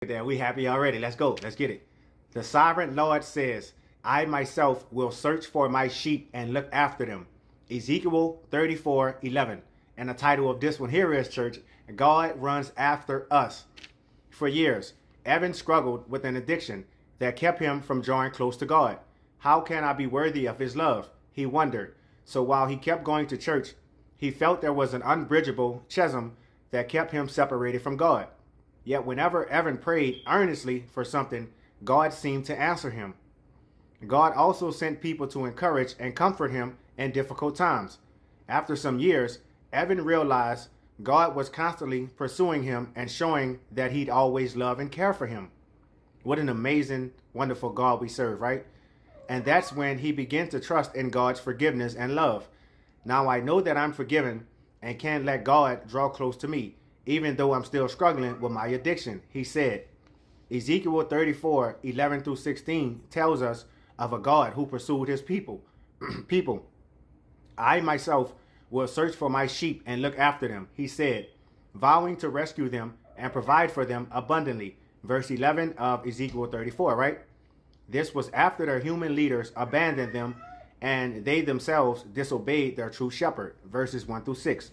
There, we happy already. Let's go. Let's get it. The sovereign Lord says, I myself will search for my sheep and look after them. Ezekiel 34:11. And the title of this one here is, church, God runs after us. For years, Evan struggled with an addiction that kept him from drawing close to God. How can I be worthy of his love? He wondered. So while he kept going to church, he felt there was an unbridgeable chasm that kept him separated from God. Yet whenever Evan prayed earnestly for something, God seemed to answer him. God also sent people to encourage and comfort him in difficult times. After some years, Evan realized God was constantly pursuing him and showing that he'd always love and care for him. What an amazing, wonderful God we serve, right? And that's when he began to trust in God's forgiveness and love. Now I know that I'm forgiven and can let God draw close to me, even though I'm still struggling with my addiction, he said. Ezekiel 34:11-16 tells us of a God who pursued his people. I myself will search for my sheep and look after them, he said, vowing to rescue them and provide for them abundantly. Verse 11 of Ezekiel 34, right? This was after their human leaders abandoned them and they themselves disobeyed their true shepherd. Verses 1-6.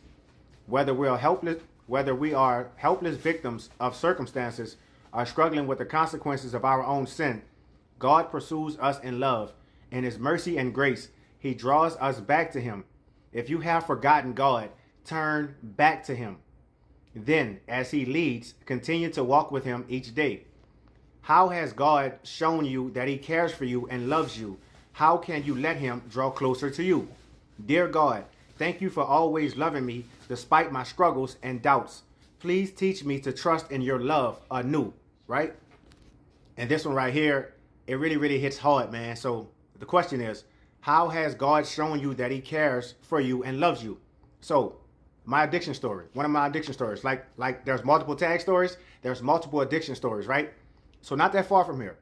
Whether we are helpless victims of circumstances or struggling with the consequences of our own sin, God pursues us in love. In his mercy and grace, he draws us back to him. If you have forgotten God, turn back to him. Then, as he leads, continue to walk with him each day. How has God shown you that he cares for you and loves you? How can you let him draw closer to you? Dear God, thank you for always loving me despite my struggles and doubts. Please teach me to trust in your love anew, right? And this one right here, it really, really hits hard, man. So the question is, how has God shown you that he cares for you and loves you? So my addiction story, one of my addiction stories, like there's multiple tag stories, there's multiple addiction stories, right? So not that far from here,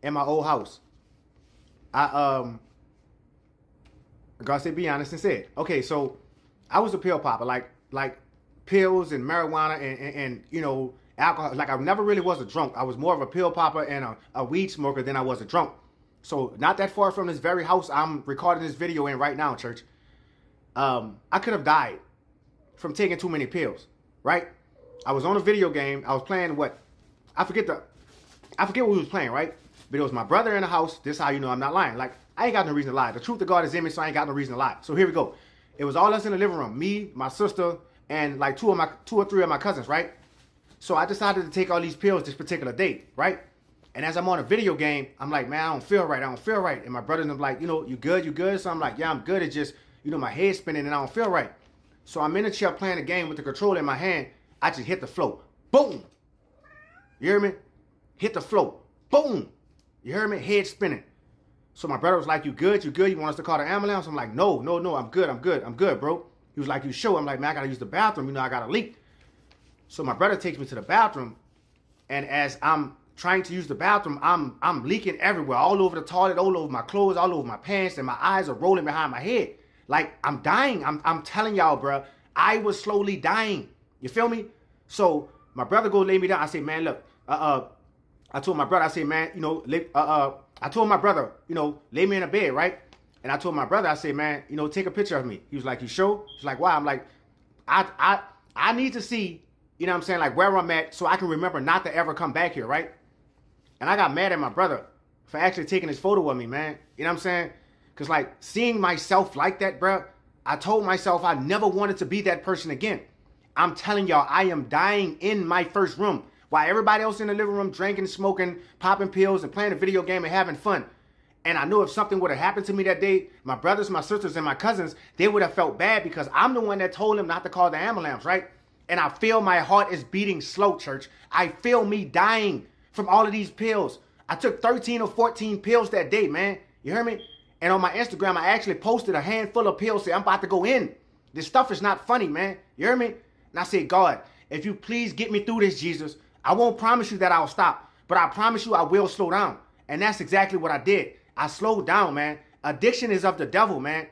in my old house, God said, be honest and said, okay, so I was a pill popper, like pills and marijuana and you know, alcohol. Like I never really was a drunk. I was more of a pill popper and a weed smoker than I was a drunk. So not that far from this very house I'm recording this video in right now, church. I could have died from taking too many pills, right? I was on a video game. I was playing what? I forget what we was playing, right? But it was my brother in the house. This is how you know I'm not lying. Like, I ain't got no reason to lie. The truth of God is in me, so I ain't got no reason to lie. So here we go. It was all us in the living room. Me, my sister, and like two or three of my cousins, right? So I decided to take all these pills this particular day, right? And as I'm on a video game, I'm like, man, I don't feel right. And my brother's like, you know, you good? So I'm like, yeah, I'm good. It's just, you know, my head's spinning and I don't feel right. So I'm in the chair playing the game with the controller in my hand. I just hit the floor. Boom. You hear me? Hit the floor. Boom. You heard me? Head spinning. So my brother was like, you good? You want us to call the ambulance? I'm like, no, I'm good, bro. He was like, you sure? I'm like, man, I gotta use the bathroom. You know, I got a leak. So my brother takes me to the bathroom. And as I'm trying to use the bathroom, I'm leaking everywhere, all over the toilet, all over my clothes, all over my pants, and my eyes are rolling behind my head. Like, I'm dying. I'm telling y'all, bro, I was slowly dying. You feel me? So my brother go lay me down. I say, man, look, I told my brother, I said, man, you know, I told my brother, you know, lay me in a bed, right? And I told my brother, I said, man, you know, take a picture of me. He was like, you sure? He's like, why? I'm like, I need to see, you know what I'm saying, like where I'm at so I can remember not to ever come back here, right? And I got mad at my brother for actually taking his photo of me, man. You know what I'm saying? Because like seeing myself like that, bro, I told myself I never wanted to be that person again. I'm telling y'all, I am dying in my first room while everybody else in the living room drinking, smoking, popping pills, and playing a video game and having fun. And I knew if something would have happened to me that day, my brothers, my sisters, and my cousins, they would have felt bad because I'm the one that told them not to call the ambulance, right? And I feel my heart is beating slow, church. I feel me dying from all of these pills. I took 13 or 14 pills that day, man. You hear me? And on my Instagram, I actually posted a handful of pills saying, I'm about to go in. This stuff is not funny, man. You hear me? And I said, God, if you please get me through this, Jesus, I won't promise you that I'll stop, but I promise you I will slow down. And that's exactly what I did. I slowed down, man. Addiction is of the devil, man.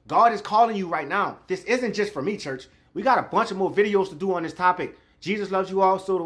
God is calling you right now. This isn't just for me, church. We got a bunch of more videos to do on this topic. Jesus loves you all, so do